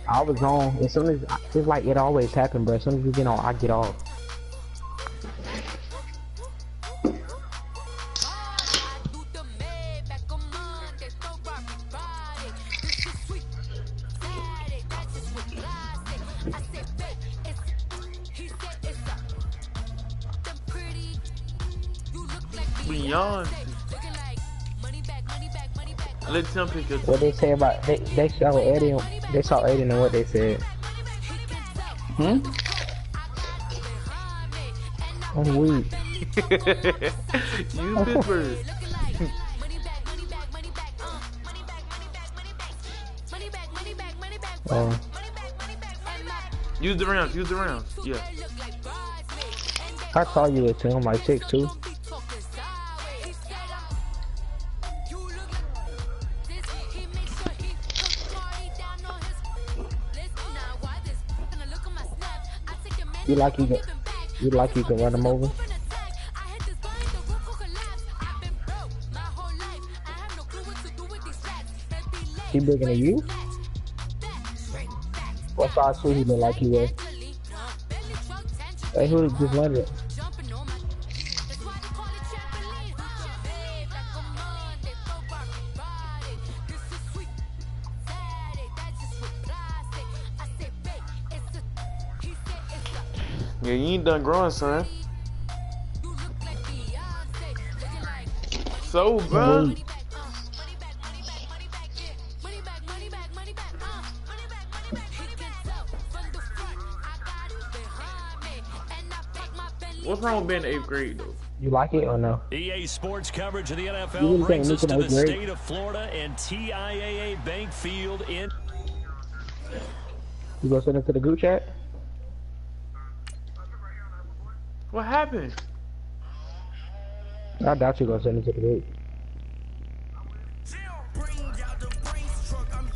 I was on. As soon as it's like it always happen, bro. As soon as we get on, I get off. Beyond. Let's jump into What they say about they saw Eddie. They saw Eddie and what they said. Hmm? I'm weak. You Pittsburgh. Use the rounds. Use the rounds. Yeah. I saw you at 2. I'm like 6'2". You like you can run them over? He bigger than you? What size shoe he look like he was? Hey, who just landed? Yeah, you ain't done growing, son. So, bro. What's wrong with being in 8th grade, though? You like it or no? EA Sports coverage of the NFL brings us to the state of Florida and TIAA Bank Field in... You gonna send it to the group chat? What happened? I doubt you gonna send it to the group.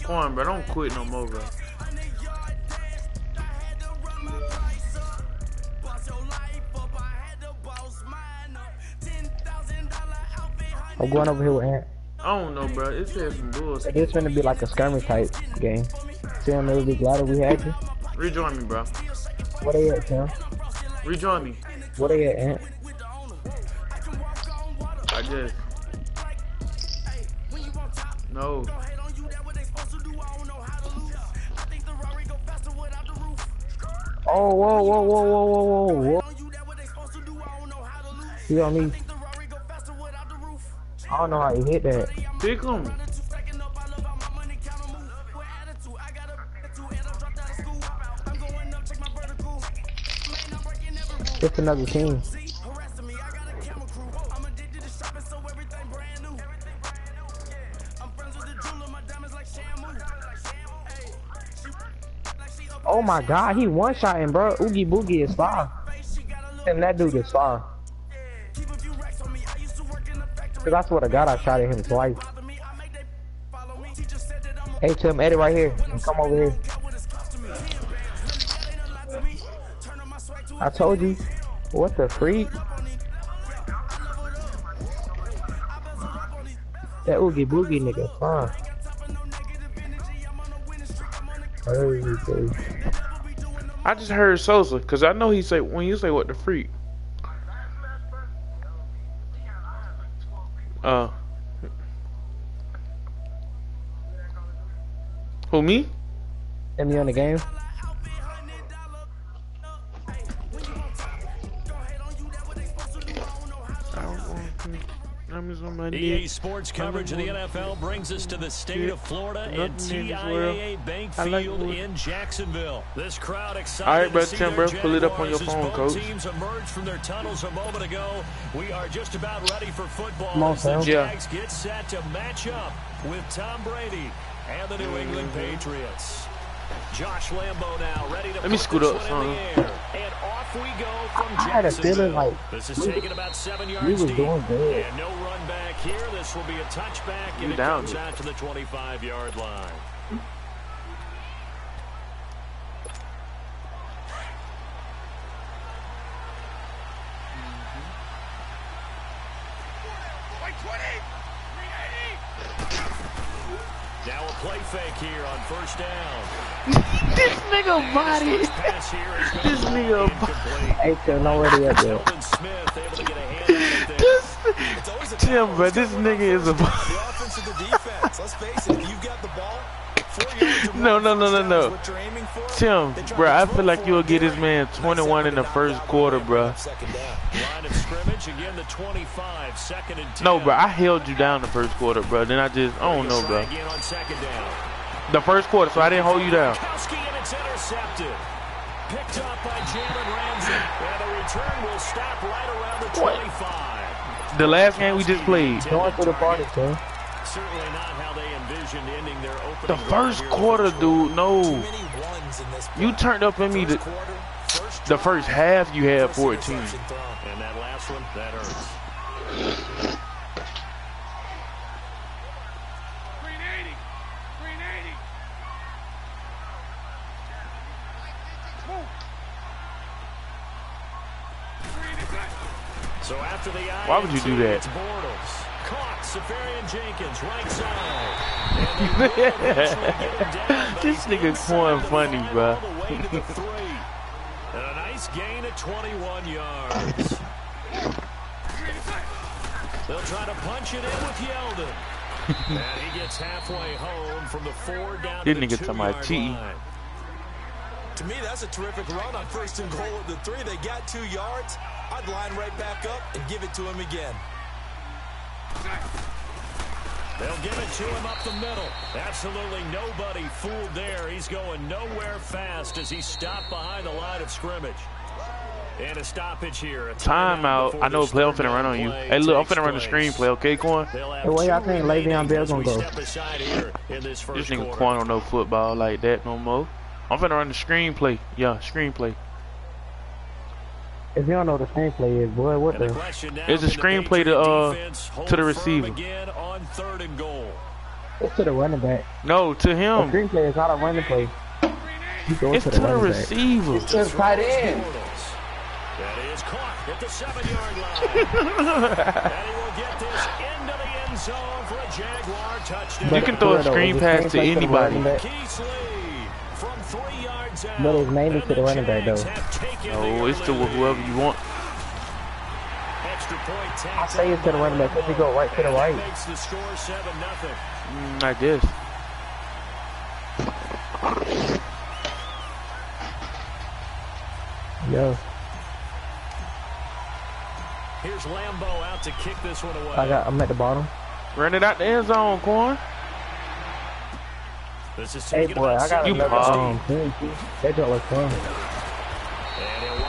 Come on, bro. Don't quit no more, bro. I'm going over here with Ant. I don't know, bro. It says some bullshit. It's gonna be like a skirmish type game. Tim, it'll be glad we had you. Rejoin me, bro. What they at, Tim? Rejoin me. What they at, Ant? I guess. No. Oh, whoa, whoa, whoa, whoa, whoa, whoa, whoa. He on me. I don't know how you hit that. Pick him. It's another team. Oh my god, he one-shotting, bro. Oogie Boogie is fire. And that dude is fire. Cause I swear to God, I shot at him twice. Hey, Tim, edit right here. And come over here. I told you. What the freak? That Oogie Boogie nigga, fine. I just heard Sosa, cause I know he say when you say what the freak. Who, me? Am you on the game? EA Sports coverage of the NFL brings us to the state of Florida and TIAA Bank Field in Jacksonville. This crowd excited. All right, bro, to see Tim, bro, pull it up on your phone, coach. Teams emerged from their tunnels a moment ago. We are just about ready for football. Come on, as the Sam. Jags get set to match up with Tom Brady and the New England Patriots. Josh Lambo now ready to let me scoot up, son. And off we go from I had a feeling like this is taking about 7 yards we was deep. doing good. And no run back here. This will be a touchback, and it comes out to the 25-yard line. Now a play fake here on first down. This nigga body. This nigga body. Ain't still nowhere yet, bro. Smith able to get a hand on it there. Tim, bro, this nigga is a. The offense and the defense. Let's face it, if you've got the ball, 4 yards or No. more is what you're aiming for. Tim, bro, I feel like you'll get this man 21 in the first quarter, bro. Line of scrimmage again, the 25, second and 10. No, bro, I held you down the first quarter, bro. Then I don't know, bro. Again on second down. The first quarter, so I didn't hold you down. Kowski, and it's intercepted. Picked up by Jalen Ramsey. And the return will stop right around the 25. The last game we just played. Going through the party, bro. Certainly not how they envisioned ending their opening. The first quarter, dude, no. You turned up in me the first half you had 14. And that last one, that hurts. So after the Why would you do that? it's Bortles. Caught Safarian Jenkins, right side. This nigga Quan funny, bro. And a nice gain of 21 yards. They'll try to punch it in with Yeldon. And he gets halfway home from the 4 down to This the nigga talking about 2-yard cheating. line. To me, that's a terrific run on first and goal at the 3. They got 2 yards. I'd line right back up and give it to him again. They'll give it to him up the middle. Absolutely nobody fooled there. He's going nowhere fast as he stopped behind the line of scrimmage. And a stoppage here. A Timeout. I know a play. I'm finna run on you. Hey, look, I'm finna run the screenplay, okay, Quan? Hey, where y'all think Le'Veon Bell gonna go? This nigga Quan don't know football like that no more. I'm finna run the screenplay. Yeah, screenplay. If you don't know what the screenplay is, boy, what the? It's a screenplay to the receiver. On 3rd and goal. It's to the running back. No, to The him. screenplay is not a running play. You go It's to to the the running back. receiver. It's to the tight end. That is caught at the 7-yard line. And he will get this into the end zone for a Jaguar touchdown. You can throw a screen pass to anybody. Keith Lee from 3 yards out. But his name is to the running back, though. No, it's to whoever you want. Extra point I say it's to the running back because he go right to the right. Makes the score 7-0. I guess. Yo, Here's Lambeau out to kick this one away. I'm at the bottom. Run it out the end zone, Quan. This is Hey, boy, I got You another pause. That don't look fun.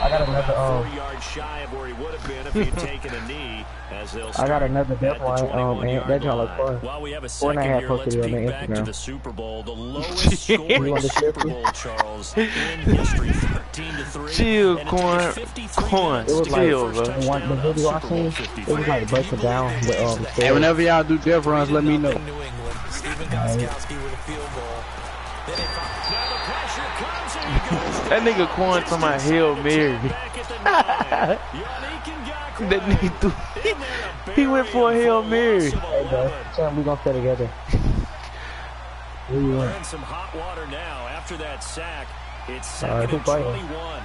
I got another, 4 yards shy of where he would have been if he had taken a knee. As they'll I got another at the deadline. 21-yard That don't look line. fun. While we have a 4.5 second here, posted let's on peek the back to Instagram. the Super Bowl. The lowest scoring want to Super share? Bowl, Charles, in history, 13-3. Chill, And it took Quan. 53 Quan, minutes It was to like get chill, the first bro. The touchdown video I of Super Bowl seen, 53. it was like breaking down with Hey, whenever y'all do death runs, let me know. New England. Stephen Gostkowski with a field goal. Then they found Now the pressure comes and he goes. That nigga Quan to my Hail Mary. Back at the 9. Yannick Ngakoue That nigga in there to he went for a bury him Hail for a Mary. loss of Hey, bro. 11. Tell him we gonna stay together. Where you We're at? in some hot water now after that sack. It's All right, 2nd and who fighting? 21.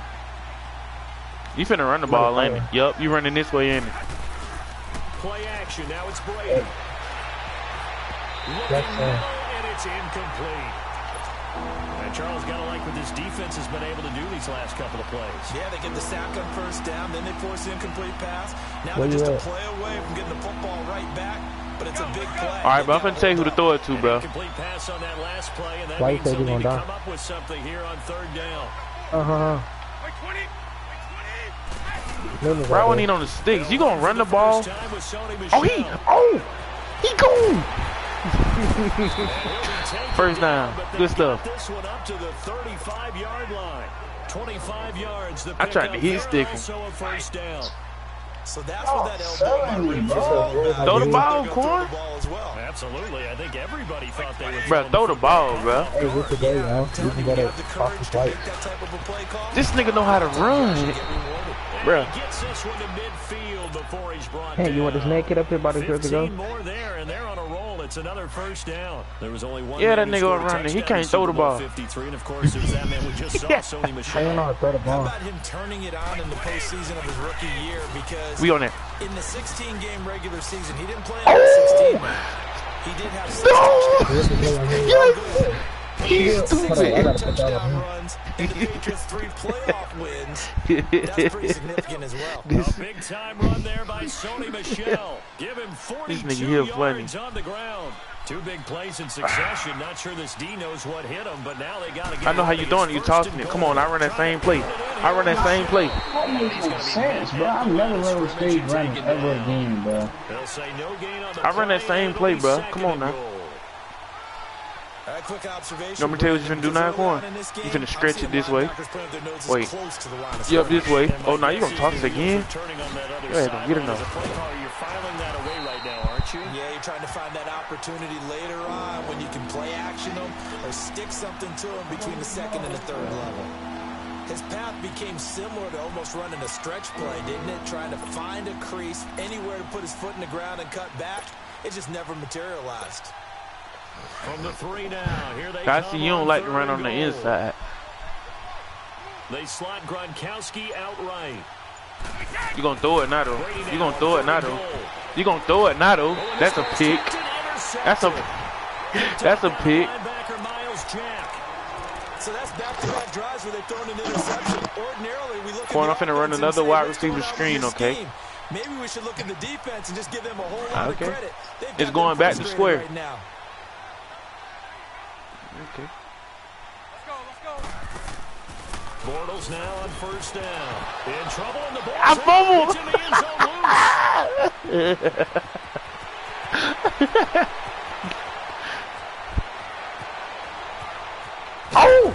You finna run the ball, ain't it? Yup, you running this way, ain't it? Play action. Now it's Brady. Looking That's, middle, and it's incomplete. And Charles got to like what this defense has been able to do these last couple of plays. Yeah, they get the sack on first down, then they force the incomplete pass. Now Where they're you just a at? play away from getting the football right back, but it's a big play. All right, but I'm finna tell you who to throw it to, bro. Incomplete pass on that last play, and that Why you means say they'll you need to gonna come die? up with something here on 3rd down. Bro, I wasn't even on the sticks. You gonna run the ball? First time with Sony Oh, Michel. he gone. Taken First down. but they Good got stuff. This one up to the 35-yard line. 25 yards. The I tried to pickup hit there, stick him. also a first down. So that's what that elbow. Throw the ball, Throw Quan. the ball as well. Absolutely. I think everybody thought they would. Bro, throw the ball, bro. Hey, what's the day, yo? You can go to Have the off the courage to flight. make that type of a play call. This nigga know how to run. Get rewarded. Bro. He gets this one to midfield before he's brought Hey, you want this down. man kid up here about a trip to 15 go? more there, and they're on a roll at it's another first down. There was only one. Yeah, that man who nigga scored a around there. He touchdown can't in throw the Super Bowl ball. 53, and of course, there's that man we just saw, Sony Michel. I don't know how to throw the How ball. about him turning it on in the postseason of his rookie year? Because We on that. in the 16-game regular season, he didn't play in all 16. He did have 6 touchdowns. He's stupid. Touchdown runs and the Patriots 3 playoff wins. That's pretty significant as well. A big-time run there by Sony Michel. Give him 42 yards on the ground. 2 big plays in succession. Not sure this D knows what hit him, but now they got to get. I know how you doing. You tossing it. Come on, I run that same play. I run that same play. That makes no sense, bro. I've never run with stage running ever again, bro. They'll say no gain on the I run that same play, bro. Come on now. Quick observation. You want me to tell you what you finna do now, Corn? You finna stretch it this way. Wait. Yup, this way. Oh, now you gonna toss it again? Go ahead, get enough. You're filing that away right now, aren't you? Yeah, you're trying to find that opportunity later on when you can play action them or stick something to them between the second and the third level. His path became similar to almost running a stretch play, didn't it? Trying to find a crease, anywhere to put his foot in the ground and cut back. It just never materialized. From the 3 now, here they I come see you don't like to run on the inside. They slot Gronkowski outright. You gonna throw it now, though. You gonna throw it now, though. You gonna throw it now, though. That's a pick. That's a pick. So that's back-to-back drives where they've thrown an interception. Ordinarily, we look at Corn, the I'm finna run offense another and say, wide what's receiver going on screen, in this okay? game? Maybe we should look at the defense and just give them a whole lot of credit. They've It's got going them back to frustrated square. right now. Okay. Bortles now on first down. In trouble in the ball. I fumbled. It's in the end zone loose. Oh!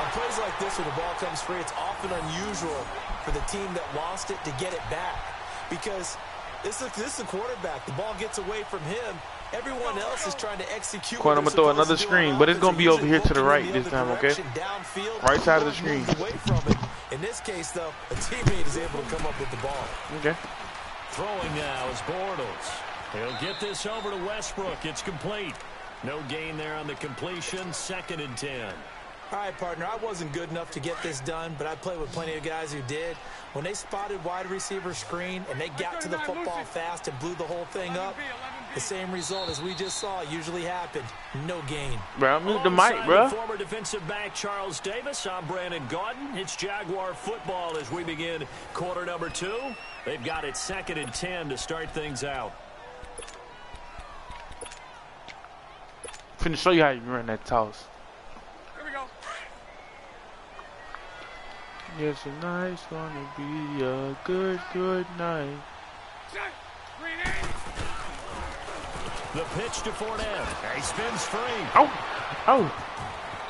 On plays like this where the ball comes free, it's often unusual for the team that lost it to get it back. Because this is the quarterback. The ball gets away from him. Everyone else is trying to execute. Corn, I'm gonna throw another screen, but it's gonna be over here to the right this time, okay? Right side of the screen. Away from it. In this case, though, a teammate is able to come up with the ball. Okay. Throwing now is Bortles. He'll get this over to Westbrook. It's complete. No gain there on the completion. 2nd and 10. All right, partner, I wasn't good enough to get this done, but I played with plenty of guys who did. When they spotted wide receiver screen and they got to the football fast and blew the whole thing up, the same result as we just saw usually happened. No gain. Bro, mute the mic, bro. Former defensive back Charles Davis. I'm Brandon Gaudin. It's Jaguar football as we begin quarter number 2. They've got it 2nd and 10 to start things out. Finna show you how you run that toss. Here we go. Yes, tonight's gonna be a good night. Set. Green in. The pitch to Fournette. He spins free. Oh! Oh!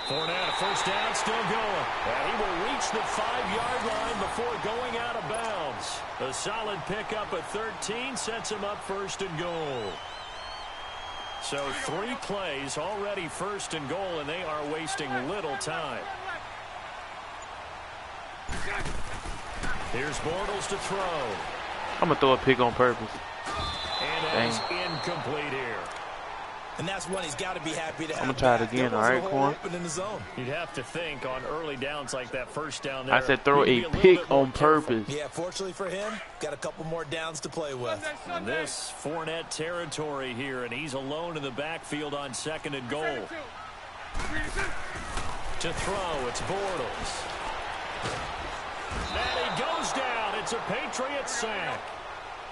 Fournette, a first down, still going. And he will reach the 5-yard line before going out of bounds. A solid pickup at 13 sets him up 1st and goal. So 3 plays already 1st and goal, and they are wasting little time. Here's Bortles to throw. I'm gonna throw a pick on purpose. And that is incomplete here. And that's one he's got to be happy to have. I'm gonna try it back. again, There all was a right, hole Corn? open in the zone. You'd have to think on early downs like that first down there. I said throw you'd a be little pick bit more on careful. purpose. Yeah, fortunately for him, got a couple more downs to play with. And this Fournette territory here, and he's alone in the backfield on 2nd and goal. To throw, it's Bortles. And he goes down. It's a Patriot sack.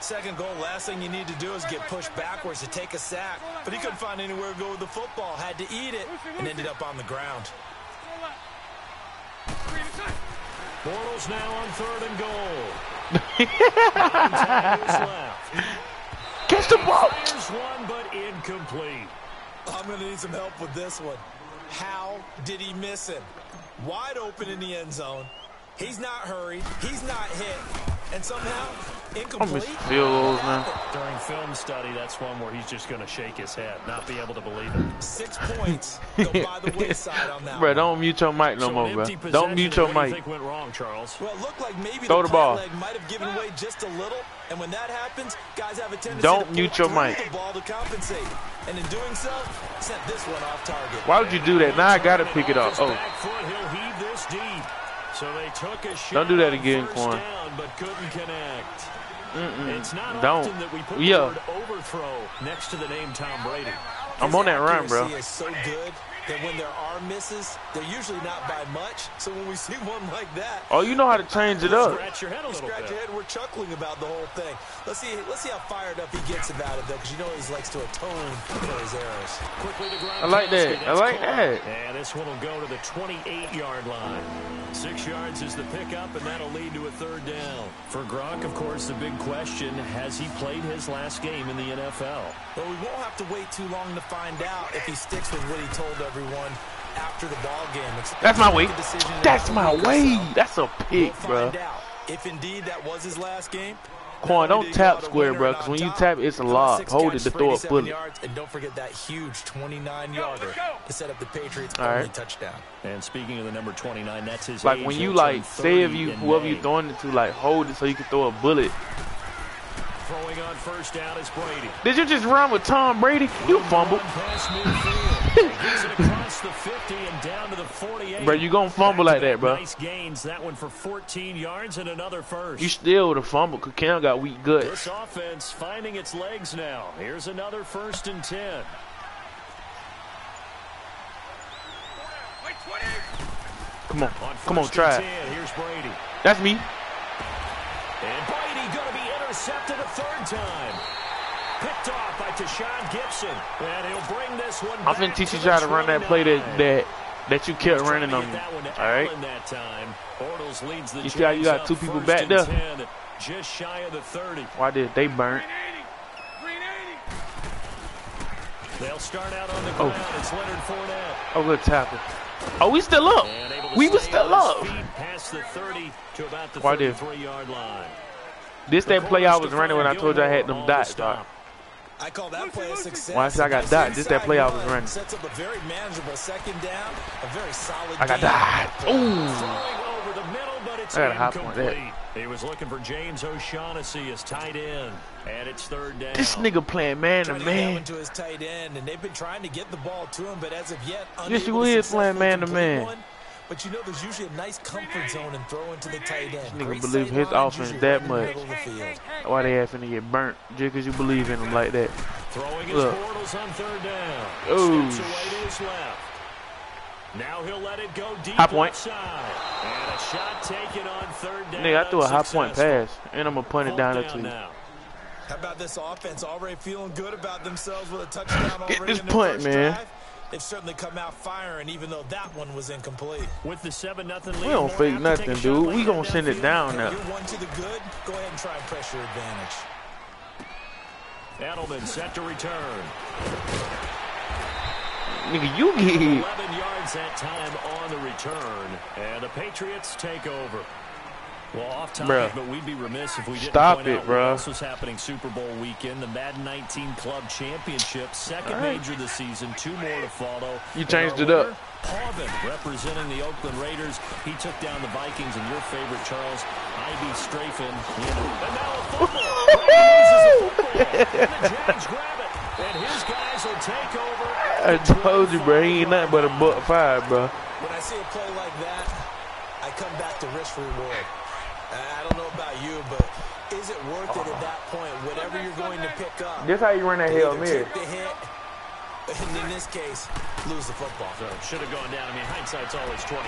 2nd goal, last thing you need to do is get pushed backwards to take a sack. But he couldn't find anywhere to go with the football. Had to eat it and ended up on the ground. Bortles now on 3rd and goal. 9 tackles left. Catch the ball! Fires one, but incomplete. I'm going to need some help with this one. How did he miss him? Wide open in the end zone. He's not hurried. He's not hit. And somehow I'm missing field goals, man. During film study, that's one where he's just going to shake his head, not be able to believe it. 6 points go by the wayside on that Bro, one. don't mute your mic no more, bro. Don't mute your What do you mic. think went wrong, Charles? Well, it looked like maybe Throw the ball. leg might have given way just a little, and when that happens, guys have a tendency Don't to mute pull your through mic. the ball to compensate, and in doing so, sent this one off target. Why would you do that? Now I gotta pick it up. Oh, Back foot, he'll heave this deep. So they took a shot don't do that on again, first Quan. down, but couldn't connect. It's not Don't. often that we put Yeah. the word overthrow next to the name Tom Brady. I'm on that run, bro. His accuracy is so good that when there are misses, they're usually not by much. So when we see one like that, Oh, you know how to change it up. Scratch your head a you little scratch bit. your head and we're chuckling about the whole thing. Let's see how fired up he gets about it, though, because you know he likes to atone for his errors. Quickly to I like that. Gronkowski, I like that's that. caught. And this one will go to the 28-yard line. 6 yards is the pickup, and that'll lead to a third down. For Gronk, of course, the big question, has he played his last game in the NFL? But we won't have to wait too long to find out if he sticks with what he told everyone after the ball game. That's my way. Make a decision in That's a my week or way. so. That's a We'll pick, bro. find out if indeed that was his last game. Quan, Not only don't did he tap go out a square, winner bro, and because on when you top, tap, it's a caught lob. 6 Hold it catches to for throw a 87 bullet. yards, and don't forget that huge 29-yarder to set up the Patriots' All only right. touchdown. And speaking of the number 29, that's his Like age. when you He'll like turn say if 30 you in whoever May. you throwing it to like hold it so you can throw a bullet. Throwing on first down is Brady. Did you just run with Tom Brady? You fumbled. Past midfield. Gets it across the 50 and down to the 48. Bro, you gonna fumble like that, bro. Nice gains. That one for 14 yards and another first. You still would have fumbled because Cam got weak guts. This offense finding its legs now. Here's another 1st and 10. Wait, 20. Come on, On come on, 1st try and it. 10, here's Brady. That's me. And Brady going to be intercepted a 3rd time. Picked off by Tashawn Gibson. And he'll bring this one I'm back finna teach you the how to run that play 29. that you kept Trying running to on get me. that one to All right. Allen that time. Bortles leads the You see how you Jags got up 2 people 1st back and there? 10, just shy of the 30. Why did they burnt? 380. They'll start out on the ground. It's Leonard Fournette. Oh, good tackle. Oh, we still up. And able to We were stay still on up. his feet past the 30 to about the Why did? 33-yard line. This that play I was The running when I told you I had them on the dots. stop. I call that play a success. Why I say I got dots? This that play I was running. Sets up a very manageable 2nd down, a very solid I got game. dots. Ooh. Throwing over the middle, but it's I got a high point there. incomplete. He was looking for James O'Shaughnessy as tight end, and it's 3rd down. This nigga playing man to Trying to get that man. one to his tight end, and they've been trying to get the ball to him, but as of yet, Yes, unable you to is playing successfully man to complete man. one. But you know, there's usually a nice comfort zone and throw into the tight end. Nigga Great believe sight his lines offense usually that right in the much. middle of the field. Why they having to get burnt? Just because you believe in them like that. Throwing his Look. Bortles on 3rd down. Ooh. Steps away to his left. Now he'll let it go deep High point. left side. And a shot taken on 3rd down. Nigga, I threw a high point unsuccessful. pass, and I'm going to punt it 4th down to you. now. How about this offense already feeling good about themselves with a touchdown already Get this in their punt, first man. drive? They've certainly come out firing, even though that one was incomplete. With the 7-0 lead, We don't more fake apt to take nothing, a shot dude. like We that gonna send it downfield. down now. You're one to the good. Go ahead and try and press your advantage. Edelman set to return. Nigga, you get 11 yards that time on the return, and the Patriots take over. Well, off topic, Bruh. but we'd be remiss if we didn't Stop point it, out bruh. what else was happening Super Bowl weekend. The Madden 19 Club Championship, 2nd All right. major of the season, 2 more to follow. You And changed our it up. winner, Harvin, representing the Oakland Raiders. He took down the Vikings, and your favorite, Charles, Ivy Strafin. And now a fumble. Brady loses the football, and the Jags grab it. And his guys will take over. I told you, bro. He ain't nothing but a $1.05, bro. When I see a play like that, I come back to risk reward. I don't know about you, but is it worth it at that point? Whatever you're going to pick up. This how you run that Hail either Mary. take the hit, and in this case, lose the football. So it should have gone down. I mean, hindsight's always 20/20,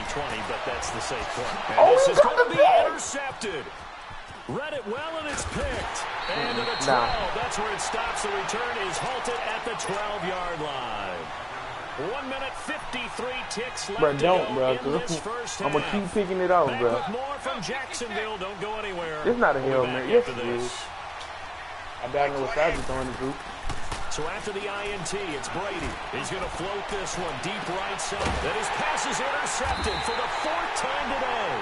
but that's the safe point. And Oh, this is got going to the be ball. intercepted. Read it well, and it's picked. And to the 12. Nah. That's where it stops. The return is halted at the 12-yard line. 1 minute 53 ticks left Bro, to don't, go bro. in this 'Cause first I'm going to half. keep picking it off, Back bro. with more from Jacksonville. Don't go anywhere. It's not a We'll Hail be back Mary. Yes, after it this. is. I gotta know what side you're throwing it to. So after the INT, it's Brady. He's going to float this one deep right side. Then his pass is intercepted for the 4th time today.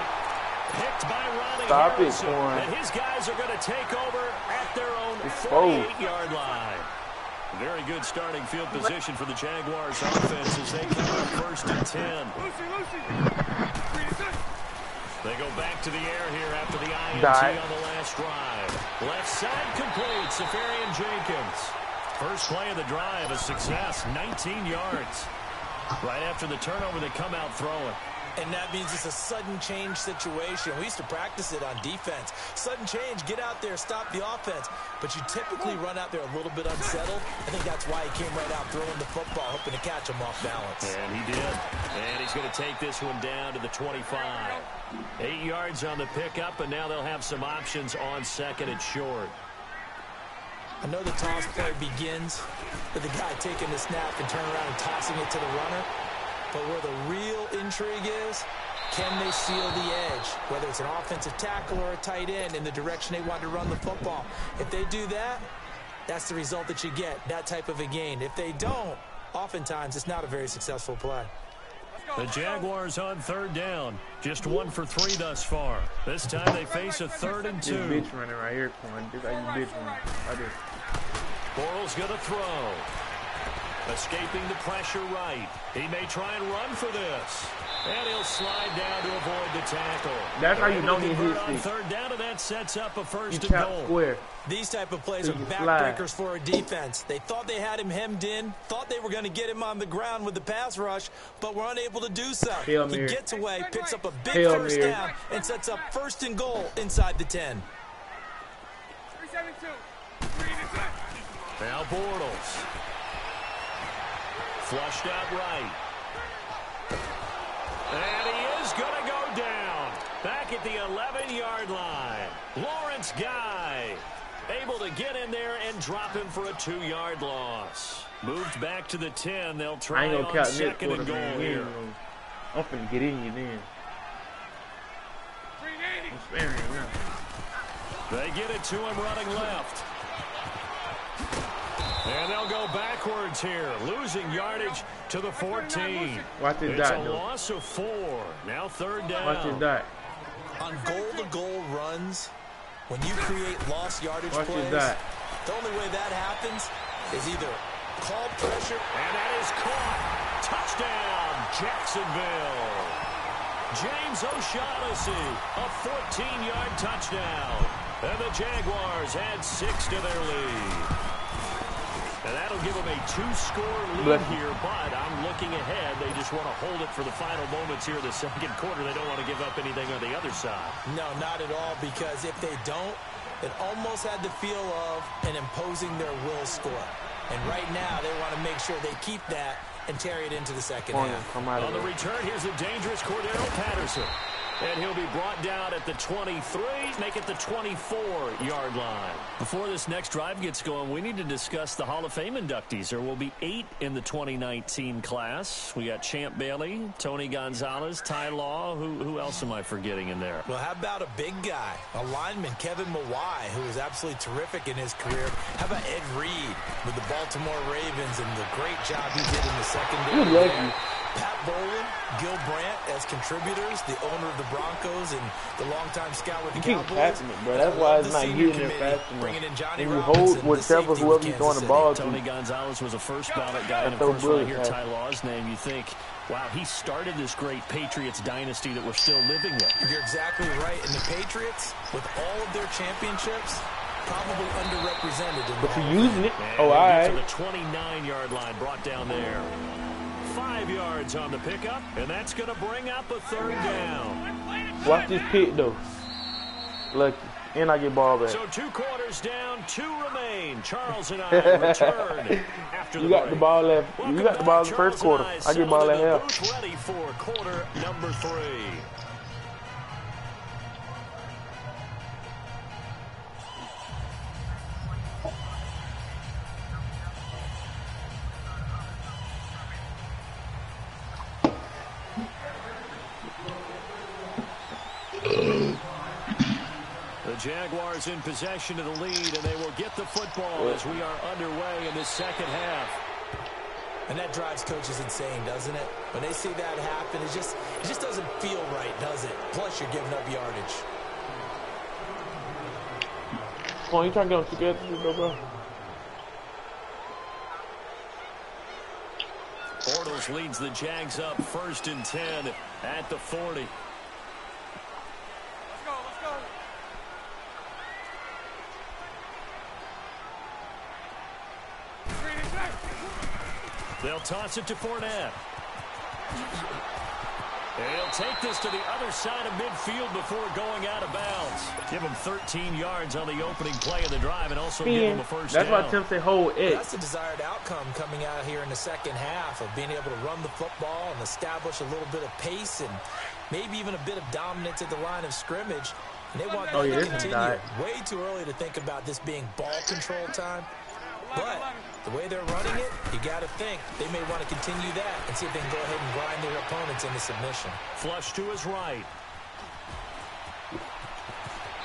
Picked by Ronnie Stop it, Harrison. Corn. And his guys are going to take over at their own It's 48-yard line. Very good starting field position for the Jaguars offense as they come up first and 10. They go back to the air here after the INT on the last drive. Left side complete, Safarian Jenkins. First play of the drive, a success, 19 yards. Right after the turnover, they come out throwing. And that means it's a sudden change situation. We used to practice it on defense. Sudden change, get out there, stop the offense. But you typically run out there a little bit unsettled. I think that's why he came right out throwing the football, hoping to catch him off balance. And he did. And he's going to take this one down to the 25. 8 yards on the pickup, and now they'll have some options on second and short. I know the toss play begins with the guy taking the snap and turning around and tossing it to the runner. But where the real intrigue is, can they seal the edge? Whether it's an offensive tackle or a tight end in the direction they want to run the football. If they do that, that's the result that you get, that type of a gain. If they don't, oftentimes it's not a very successful play. The Jaguars on third down. Just 1 for 3 thus far. This time they face a 3rd and 2. This bitch running right here, Corn. Just like you bitch running. Right there. Bortles going to throw. Escaping the pressure right. He may try and run for this. And he'll slide down to avoid the tackle. That's how you don't get hit. On third down, and that sets up a first You and goal. square. These type of plays So are you backbreakers for a defense. They thought they had him hemmed in, thought they were going to get him on the ground with the pass rush, but were unable to do so. Hail He Mary. gets away, picks up a big Hail first Mary. down, and sets up first and goal inside the 10. Now Bortles. Flushed out right. And he is going to go down. Back at the 11-yard line. Lawrence Guy able to get in there and drop him for a 2-yard loss. Moved back to the 10. They'll I try ain't gonna on count this second quarter, and goal man. here. I'm finna get in you then. I'm sparing you now. They get it to him running left. And they'll go backwards here, losing yardage to the 14. Watch this It's dot, a though. loss of 4. Now third down. Watch this dot. On goal-to-goal runs, when you create lost yardage Watch plays, this dot. the only way that happens is either call pressure. And that is caught. Touchdown, Jacksonville. James O'Shaughnessy, a 14-yard touchdown. And the Jaguars add 6 to their lead. And that'll give them a 2-score lead here, but I'm looking ahead. They just want to hold it for the final moments here of the second quarter. They don't want to give up anything on the other side. No, not at all, because if they don't, it almost had the feel of an imposing their will score. And right now, they want to make sure they keep that and carry it into the second half. Come out On of the there. return, here's a dangerous Cordero Patterson. And he'll be brought down at the 23, make it the 24-yard line. Before this next drive gets going, we need to discuss the Hall of Fame inductees. There will be 8 in the 2019 class. We got Champ Bailey, Tony Gonzalez, Ty Law. Who else am I forgetting in there? Well, how about a big guy, a lineman, Kevin Mawai, who was absolutely terrific in his career. How about Ed Reed with the Baltimore Ravens and the great job he did in the secondary? You lucky. Pat Bowlen, Gil Brandt as contributors, the owner of the Broncos and the longtime scout with the You keep Cowboys. passing it, bro. That's why it's not getting there fast enough. Bringing in Johnny And you Robinson, hold the whatever safety whoever with you throwing Kansas the ball City. Tony to. Gonzalez was a first ballot guy, and of throw course, when I bullets hear at Ty Law's name, you think, wow, he started this great Patriots dynasty that we're still living with. You're exactly right. And the Patriots, with all of their championships, probably underrepresented in the But Hall you of using it. And Oh, all they get right. to the 29-yard line, brought down there. 5 yards on the pickup, and that's going to bring up a third down. Watch this pick, though. Lucky. And I get ball back. So 2 quarters down, 2 remain. Charles and I return after the You got break. the ball left. Welcome You got the ball in back. the first Charles quarter. and I get ball settled at in the half. booth, ready for quarter number 3. The Jaguars in possession of the lead, and they will get the football as we are underway in the second half. And that drives coaches insane, doesn't it? When they see that happen, it just doesn't feel right, does it? Plus, you're giving up yardage. Come on, you trying to get them together, bro? Bortles leads the Jags up 1st and 10 at the 40. Let's go, let's go. They'll toss it to Fournette. He'll take this to the other side of midfield before going out of bounds. Give him 13 yards on the opening play of the drive and also give him a first down. That's why Tim said hold it. That's the desired outcome coming out here in the second half of being able to run the football and establish a little bit of pace and maybe even a bit of dominance at the line of scrimmage. And they want that to continue. Way too early to think about this being ball control time. But the way they're running it, you got to think they may want to continue that and see if they can go ahead and grind their opponents into submission. Flush to his right.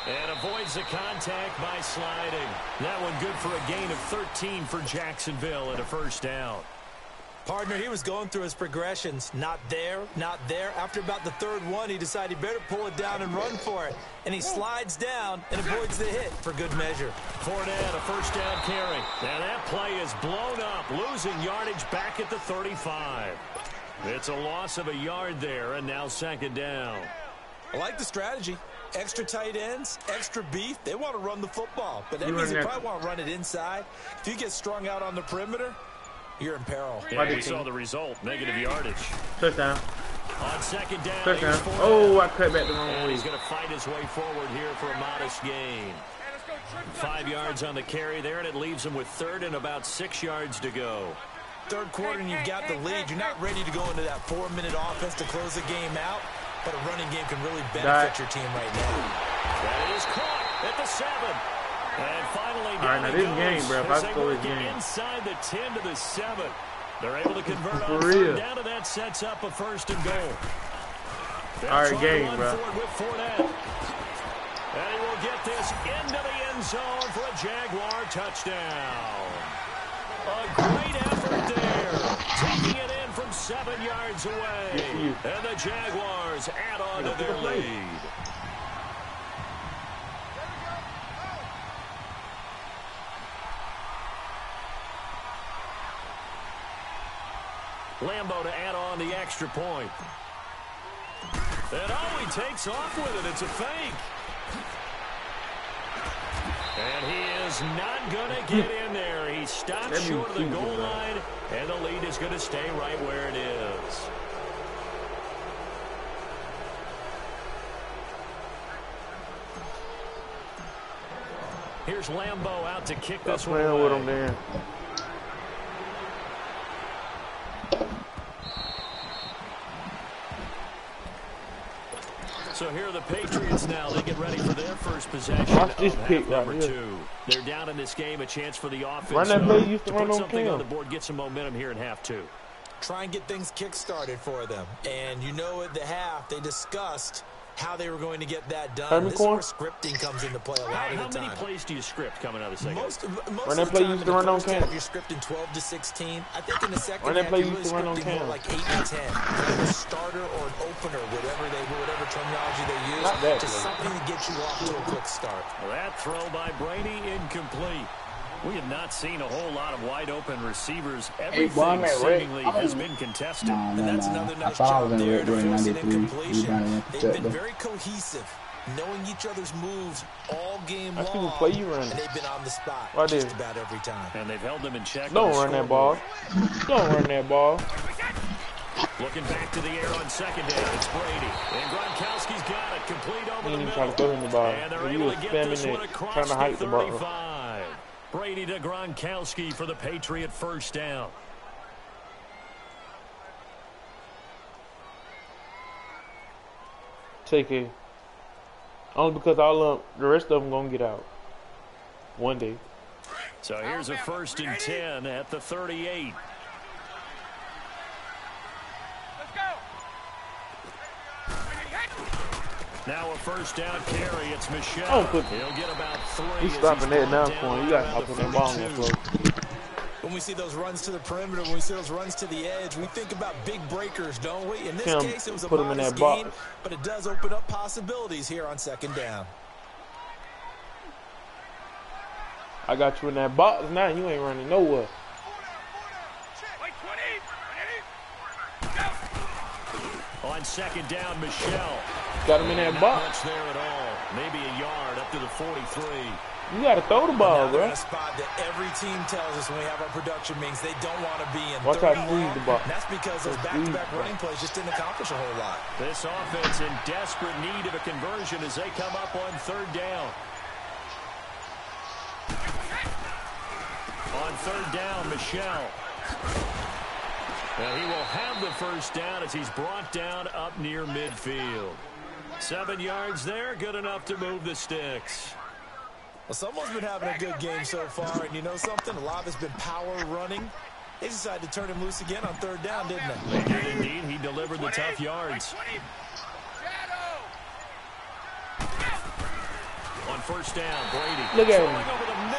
And avoids the contact by sliding. That one good for a gain of 13 for Jacksonville and a first down. Partner, he was going through his progressions. Not there, not there. After about the third one, he decided he better pull it down and run for it. And he slides down and avoids the hit for good measure. Fournette, a first down carry. And that play is blown up, losing yardage back at the 35. It's a loss of a yard there, and now 2nd down. I like the strategy. Extra tight ends, extra beef. They want to run the football, but that means they probably want to run it inside. If you get strung out on the perimeter, you're in peril. Yeah, we saw the result. Negative yardage. Touchdown. On 2nd down. Touchdown. Oh, I cut back the wrong way. He's going to fight his way forward here for a modest gain. 5 yards on the carry there, and it leaves him with 3rd and about 6 yards to go. Third quarter, and you've got the lead. You're not ready to go into that 4-minute offense to close the game out, but a running game can really benefit your team right now. That is caught at the 7. And finally, all right, now this game, bro. If I score this game, inside the 10 to the 7, they're able to convert on for real. 3rd down, and that sets up a 1st and goal. All right, game, bro. With Fournette. And he will get this into the end zone for a Jaguar touchdown. A great effort there, taking it in from 7 yards away, and the Jaguars add on to their lead. Lambo to add on the extra point. And he takes off with it. It's a fake. And he is not going to get in there. He stops short of the goal line, and the lead is going to stay right where it is. Here's Lambo out to kick this one away. With him there. So here are the Patriots now. They get ready for their first possession. Watch this pick right here. 2. They're down in this game, a chance for the offense Run that play used to put run on something Cam. on the board, get some momentum here in half 2. Try and get things kick-started for them. And you know at the half, they discussed how they were going to get that done. This is where scripting comes into play a lot of the time. How many plays do you script coming out of the second? Most of the that play time used in to the run on first Cam. half, you're scripting 12 to 16. I think in the second that half, play you're used really to run on scripting Cam. more like 8 to 10. Kind of a starter or an opener, whatever terminology they use. Just something to get you off to a quick start. Well, that throw by Brady incomplete. We have not seen a whole lot of wide-open receivers. Everything seemingly has been contested. And that's another nice job there to force an incompletion. They've been very cohesive, knowing each other's moves all game long. And they've been on the spot just about every time. And they've held them in check. Don't run that ball. Don't run that ball. Looking back to the air on 2nd down, it's Brady. And Gronkowski's got it, complete over the middle. Trying to throw him the ball. And they're He able was to get this one spamming it, across trying to hike the the ball. 35. Brady to Gronkowski for the Patriot first down. Take it. Only because the rest of them gonna get out one day. So here's a 1st and 10 at the 38. Let's go. Now a first down carry. It's Michelle. Oh, He'll get about 3. He's stopping that now for him. You got to hop on that ball on the floor. When we see those runs to the perimeter, when we see those runs to the edge, we think about big breakers, don't we? In this case, it was a modest gain, but it does open up possibilities here on second down. I got you in that box now. You ain't running nowhere. On second down, Michelle. Got him in that box. Not much there at all. Maybe a yard up to the 43. You got to throw the ball, bro. A spot that every team tells us when we have our production meetings they don't want to be in. Watch out, squeeze the ball. That's because those back-to-back running plays just didn't accomplish a whole lot. This offense in desperate need of a conversion as they come up on third down. On third down, Michelle. And he will have the first down as he's brought down up near midfield. 7 yards there, good enough to move the sticks. Well, someone's been having a good game so far, and you know something? A lot of it's been power running. They decided to turn him loose again on third down, didn't they? They did indeed. He delivered the tough yards. On first down, Brady. Look at him.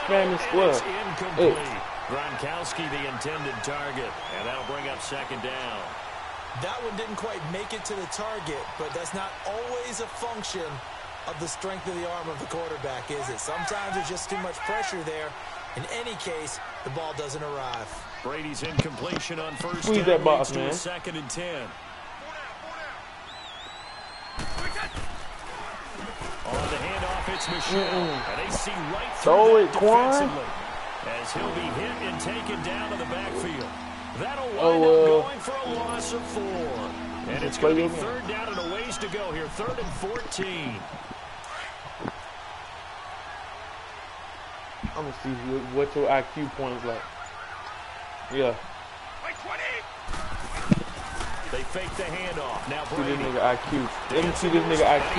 Spam square. Incomplete. Gronkowski the intended target, and that'll bring up second down. That one didn't quite make it to the target, but that's not always a function of the strength of the arm of the quarterback, is it? Sometimes there's just too much pressure there. In any case, the ball doesn't arrive. Brady's incompletion on first Squeeze down that box, leads to man. a second and 10. On the handoff, it's Michelle. And they see right through that defensively. As he'll be hit and taken down to the backfield. That'll wind up going for a loss of 4. And it's going to be third down and a ways to go here. 3rd and 14. I'm going to see what your IQ point is like. Yeah. They fake the handoff. Now See Brady. this nigga IQ. Let me see this nigga IQ.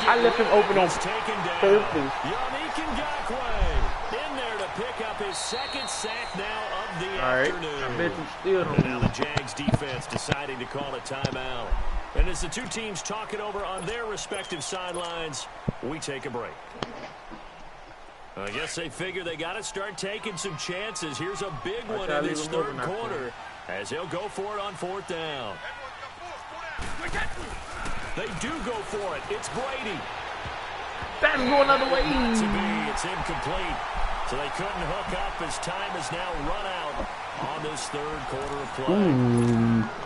I left him open on purpose. Yannick Ngakoue in there to pick up his second sack now of the afternoon. I bet you still don't. And now the Jags defense deciding to call a timeout. And as the two teams talk it over on their respective sidelines, we take a break. I guess they figure they got to start taking some chances. Here's a big one in this third quarter as he'll go for it on fourth down. They do go for it. It's Brady. That's going another way. It's incomplete. So they couldn't hook up as time has now run out on this third quarter of play.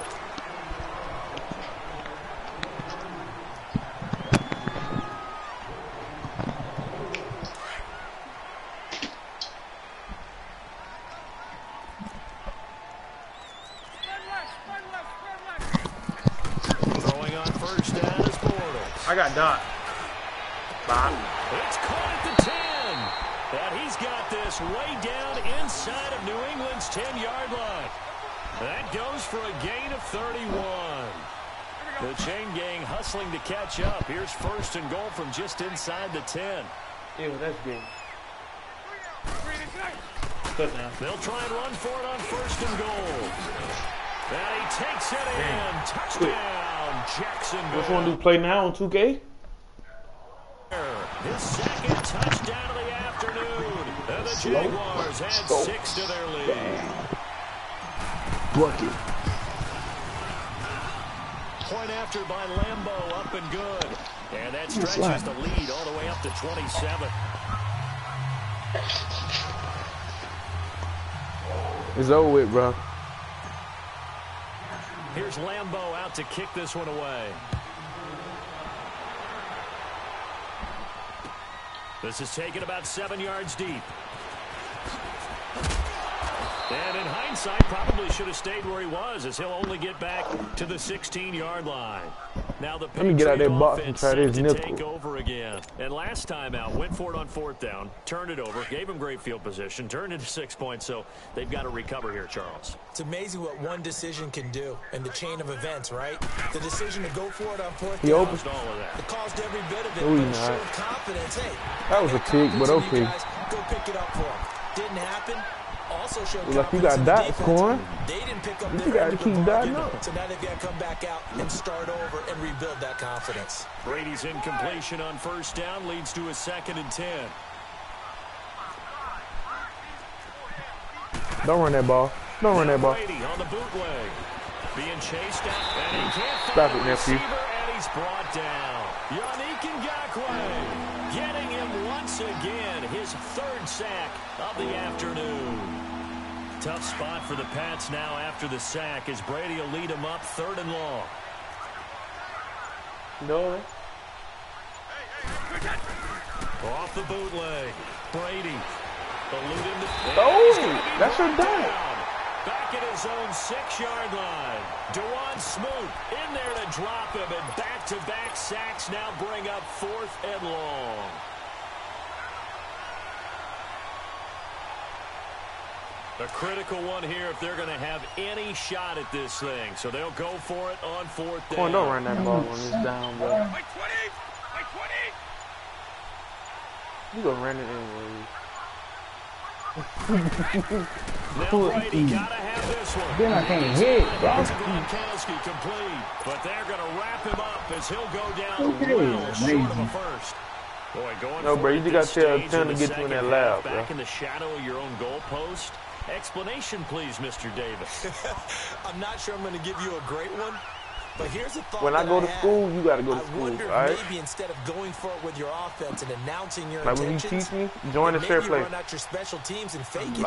Throwing on first down is Bortles. I got Doc. It's caught at the 10. And he's got this way down inside of New England's 10-yard line. That goes for a gain of 31. The chain gang hustling to catch up. Here's first and goal from just inside the 10. Yeah, that's good. Touchdown. They'll try and run for it on first and goal. And he takes it in. Touchdown, Jacksonville. Which one do you play now on 2K? His second touchdown of the afternoon. And the Jaguars add 6 to their lead. Bucket. Point after by Lambeau, up and good. And that stretches the lead all the way up to 27. It's over with, bro. Here's Lambeau out to kick this one away. This is taken about 7 yards deep. And in hindsight, probably should have stayed where he was, as he'll only get back to the 16-yard line. Now the Let me get out that box and offense try this set to take nickel. over again. And last time out, went for it on fourth down, turned it over, gave him great field position, turned into 6 points, so they've got to recover here, Charles. It's amazing what one decision can do in the chain of events, right? The decision to go for it on fourth He down. opened all of that. It caused every bit of it, No, he but it not. showed confidence. Hey, That was a pick, but okay. guys, go pick it up for him. Didn't happen. Also showed Well, like you confidence got in the Dot defense. scoring. They didn't pick up You their gotta end of the keep Dot bargain, up. so now they've got to come back out and start over and rebuild that confidence. Brady's incompletion on first down leads to a 2nd and 10. Don't run that ball. Don't run that ball. Brady on the bootleg. Being chased out, and he can't Stop find it, the nephew. receiver, and he's brought down. Yannick Ngakoue getting him once again, his third sack of the afternoon. Tough spot for the Pats now after the sack as Brady will lead him up 3rd and long. No. Off the bootleg, Brady. Eluding the Oh, that's your dunk. Back at his own 6-yard line. Dewan Smoot in there to drop him, and back-to-back sacks now bring up 4th and long. A critical one here if they're going to have any shot at this thing. So they'll go for it on 4th down. Come on, don't run that ball on this down, bro. By 20! By 20! You gonna run it anyway. Now Brady gotta have this one. Then I can't hit, bro. Gronkowski complete, but they're gonna wrap him up as he'll go down well short of a first. Boy, going No, bro, you for it just this gotta stage tell in him the to get you in that second lab, half, bro. back in the shadow of your own goalpost. Explanation, please, Mr. Davis. I'm not sure I'm going to give you a great one, but here's a thought. When I that go to had. school, you gotta go to I school, wonder if alright? maybe instead of going for it with your offense and announcing your Like when you intentions, teach me, join the maybe fair you play. run out your special teams and fake it.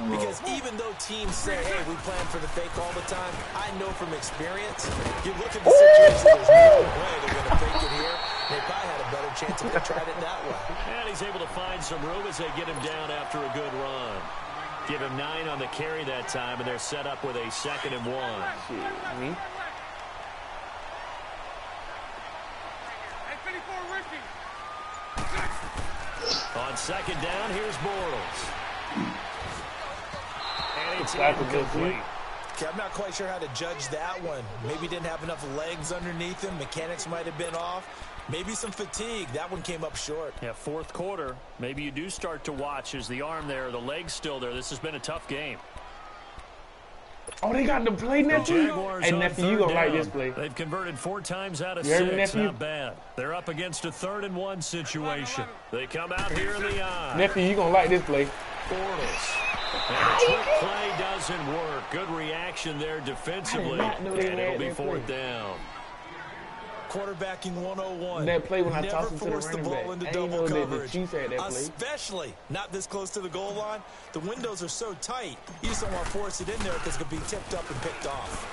Because even though teams say, hey, we plan for the fake all the time, I know from experience, you look at the situation, there's no way they're going to fake it here. They probably had a better chance if they tried it that way. And he's able to find some room as they get him down after a good run. Give him 9 on the carry that time, and they're set up with a 2nd and 1. Shit, me? Hey, 54, Ricky! On 2nd down, here's Bortles. And it's That's a good incomplete. Okay, I'm not quite sure how to judge that one. Maybe didn't have enough legs underneath him. Mechanics might have been off. Maybe some fatigue. That one came up short. Yeah, 4th quarter. Maybe you do start to watch as the arm there, the leg's still there. This has been a tough game. Oh, they got the play, nephew? Jaguars Hey, on nephew, you 3rd gonna like down. this play. They've converted 4 times out of You heard 6. me, nephew? Not bad. They're up against a 3rd and 1 situation. They come out here in the eye. Nephew, you gonna like this play. Bortles. And the trick play doesn't work. Good reaction there defensively. not know they And it'll had be that 4th play. down. Quarterbacking 101. That play when I Never tossed it to the force the running ball back. into I double ain't know that the coverage. Chiefs had that play. Especially not this close to the goal line. The windows are so tight. You just don't want to force it in there because it could be tipped up and picked off.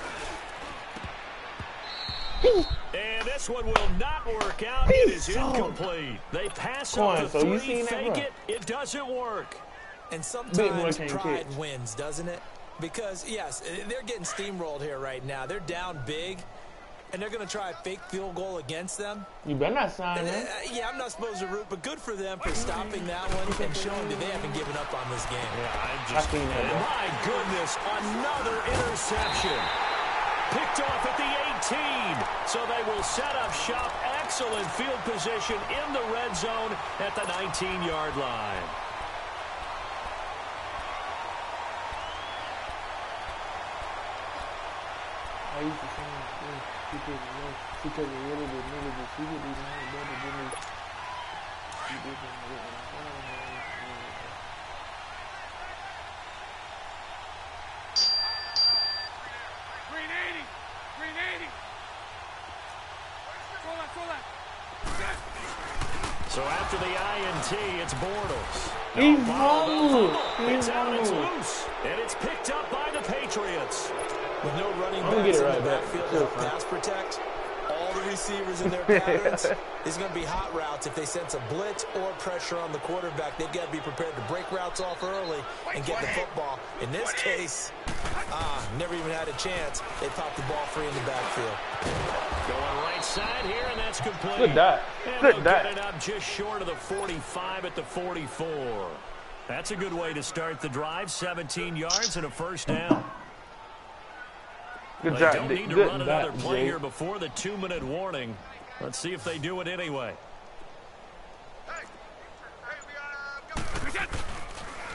And this one will not work out. It is incomplete. They pass Come up on, the so you 3, seen that, fake bro? it. It doesn't work. And Big sometimes one can't pride catch. wins, doesn't it? Because, yes, they're getting steamrolled here right now. They're down big, and they're going to try a fake field goal against them. You better not sign And, that. yeah, I'm not supposed to root, but good for them for stopping that one and showing that they haven't given up on this game. I seen that, bro. My goodness, another interception. Picked off at the 18. So they will set up shop. Excellent field position in the red zone at the 19-yard line. I used to say, she took a little bit niggas, but she would be mad better than me. She did Green 80! Green 80! Roll that! So after the INT, it's Bortles. He No, fumbled. He It's out, it's fumbled. loose, and it's picked up by the Patriots. With no running I'm gonna get backs it in right the back. backfield to Sure, help fine. pass protect, all the receivers in their patterns, it's going to be hot routes. If they sense a blitz or pressure on the quarterback, they've got to be prepared to break routes off early and get the football. In this case, never even had a chance. They popped the ball free in the backfield. Going right side here, and that's complete. Good dot. And Good they'll dot. get it up just short of the 45 at the 44. That's a good way to start the drive. 17 yards and a first down. Good They job, don't Dick. need to Good run another dot, play Jay. here before the 2-minute warning. Let's see if they do it anyway.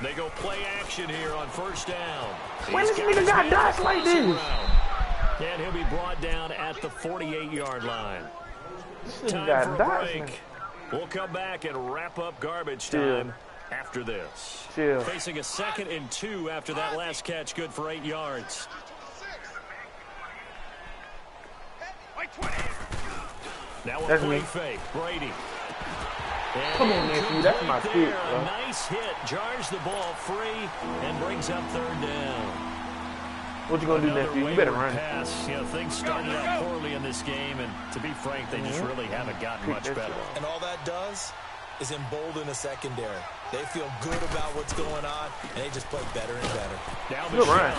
They go play action here on first down. When He's this nigga his got man dots like across the this? route. And he'll be brought down at the 48-yard line. This nigga Time got for a dots, break. man. We'll come back and wrap up garbage Yeah. time after this. Chill. Facing a 2nd and 2 after that last catch, good for 8 yards. Now a play fake. Brady. And come on, nephew. That's my there, pick, a bro. nice hit. Jars the ball free and brings up 3rd down. What you gonna do, nephew? You better run. Pass. You know, things started out poorly in this game, and to be frank, they just really haven't gotten much better. And all that does is embolden a secondary. They feel good about what's going on, and they just play better and better. Now Good run,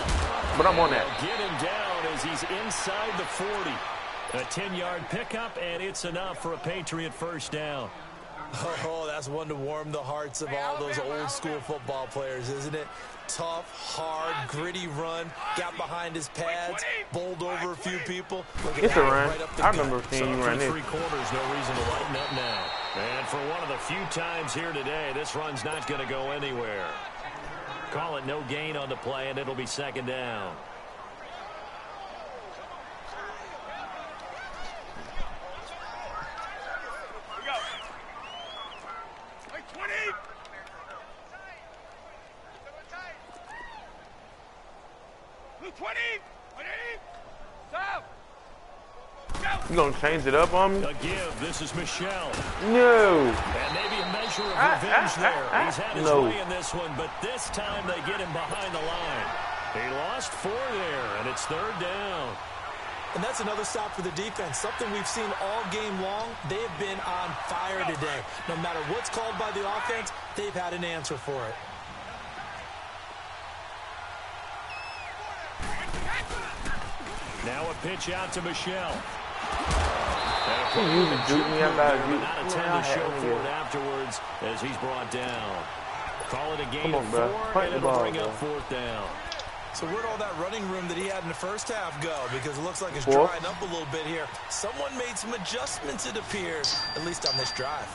but I'm on that. Get him down as he's inside the 40. A 10-yard pickup, and it's enough for a Patriot 1st down. Oh, that's one to warm the hearts of all those old-school football players, isn't it? Tough, hard, gritty run, got behind his pads, bowled over a few people. It's a run. I remember seeing you run Through this. 3 quarters, no reason to lighten up now. And for one of the few times here today, this run's not going to go anywhere. Call it no gain on the play, and it'll be 2nd down. You gonna change it up on me? A give. This is Michelle. No. And maybe a measure of revenge there. He's had his No. way in this one, but this time they get him behind the line. He lost 4 there, and it's 3rd down. And that's another stop for the defense, something we've seen all game long. They've been on fire today. No matter what's called by the offense, they've had an answer for it. Now a pitch out to Michelle. You usually juke me out loud. Not a ton to show for it afterwards as he's brought down. Call it a gain Come on, of bro. 4, Fight and the it'll ball, bring bro. up 4th down. So where'd all that running room that he had in the first half go? Because it looks like it's 4. drying up a little bit here. Someone made some adjustments, it appears, at least on this drive.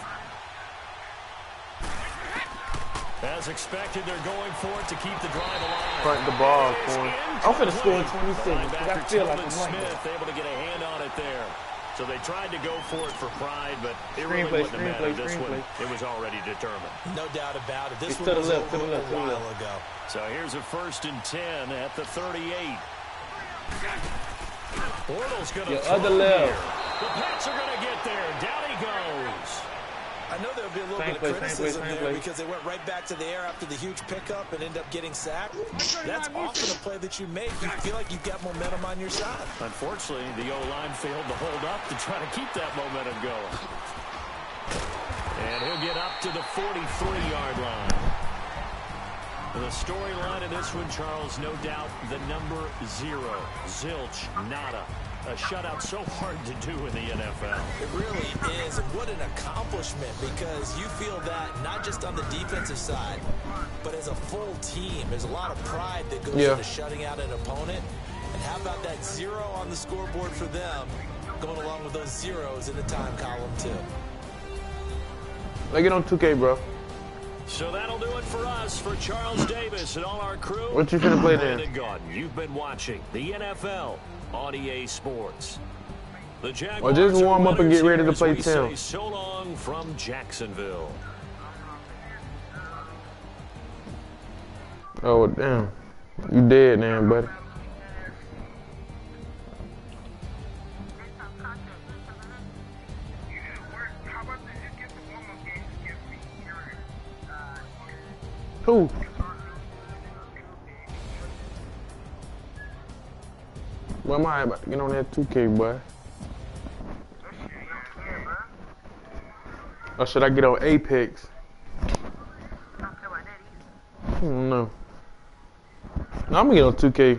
As expected, they're going for it to keep the drive alive. Front the ball, boy. I'm finna score in 20 seconds. I Linebacker feel like Tillman I'm like Smith that. able to get a hand on it there. So they tried to go for it for pride, but it really Screenplay, wouldn't have mattered. This one, screenplay. it was already determined. No doubt about it. This It's one to the was left, to the over left, to a the while left. ago. So here's a 1st and 10 at the 38. Bortles going to Your throw other left. here. The Pats are going to get there. Down he goes. I know there'll be a little Same bit play, of same criticism play, same there play. because they went right back to the air after the huge pickup and end up getting sacked. That's often a play that you make. You feel like you've got momentum on your side. Unfortunately, the O-line failed to hold up to try to keep that momentum going. And he'll get up to the 43-yard line. The storyline of this one, Charles, no doubt the number 0. Zilch, nada. A shutout so hard to do in the NFL. It really is, and what an accomplishment, because you feel that not just on the defensive side, but as a full team. There's a lot of pride that goes into shutting out an opponent. And how about that 0 on the scoreboard for them, going along with those zeros in the time column, too. Like it on 2K, bro. So that'll do it for us, for Charles Davis and all our crew. What you finna play then? Brandon Gordon, you've been watching the NFL on EA Sports. The Jaguars Well, just warm up and get ready to are play winners here as we Tim. say so long from Jacksonville. Oh, damn. You dead now, buddy. Who? Well, am I about to get on that 2K, boy? Or should I get on Apex? I don't know. No, I'm gonna get on 2K.